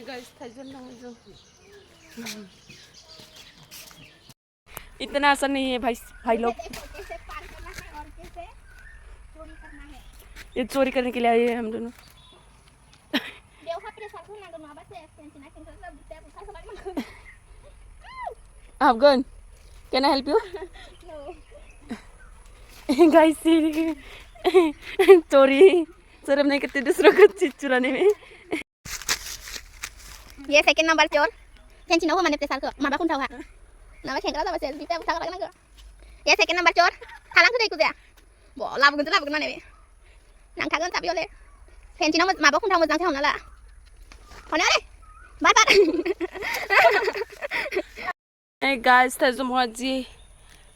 guys, Thaijwo जो इतना आसान नहीं है भाई लोग। ये चोरी करने के लिए आए हैं हम दोनों। Afghan, can I help you? No. Guys, चोरी शर्म नहीं करते दूसरों को चीज चुराने में। ये सेकंड नंबर चोर पेंसिन हो मैंने प्रेसर को मारबा कुंठाव हा नामा खेंगरा तब सेल्फी पे उठा कर लगना ये सेकंड नंबर चोर थालां तो देखु जा बो लाबगोन माने बे नां थागोन ताबियोले पेंसिन हो मारबा कुंठाव मोजां से हमना ला होने आरे बार Hey guys, Thaijwo Khaji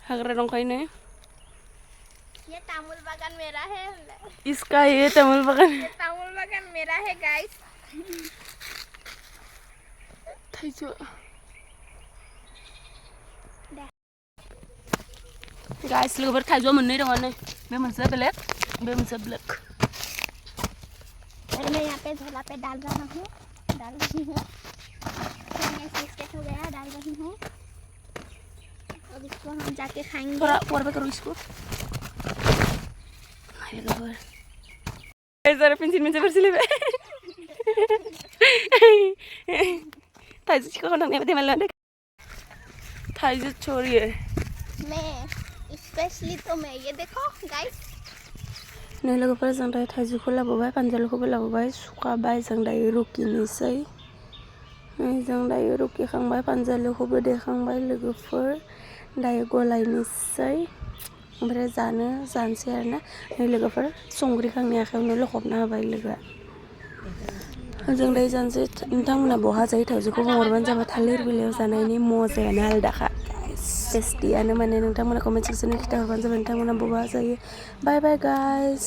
हाग्रा दंखायनो। ये तामुल बागान मेरा है। इसका ये तामुल बागान मेरा है गाइस। Thaijwo guys लोगोफोर Thaijwo मोननै दङ नै बे मोनसे ब्लेक बे मोनसे ब्लेक। और मैं यहाँ पे झोला पे डाल रही हूँ मैं सिस्केट हो गया डाल रही हूँ अब इसको हम जाके खाएंगे। थोड़ा ऊपर पे करो इसको। अरे लोगोफोर जरा पेंसिल में से बरसिले बे Thaijwo को नंगे पे मालूम है Thaijwo चोरी है। मैं स्पेशली तो मैं ये देखो गाइस नै लोगोफोर जों दायो Thaijwo लाबोबाय पानजालखौबो लाबोबाय सुखाबाय जों दायो रुकिनोसै जों दायो रुकिखांबाय पानजालखौबो देखांबाय लोगोफोर दायो गलायनोसै ओमफ्राय जानोसै आरोना नै लोगोफोर संग्रिखांनि आखायावनो लखबना होबाय लोगोआ जों दायो जानोसै नोंथांमोना बहा जायो Thaijwoखौ बुंहरबानो जाबाय थालिर बिलाइयाव जानायनि मजायानो आलदाखा टेस्टियानो माने नोंथांमोना कमेन्ट सेक्सनाव खिन्थाहरबानो जाबाय नोंथांमोना बहा जायो। Bye bye guys.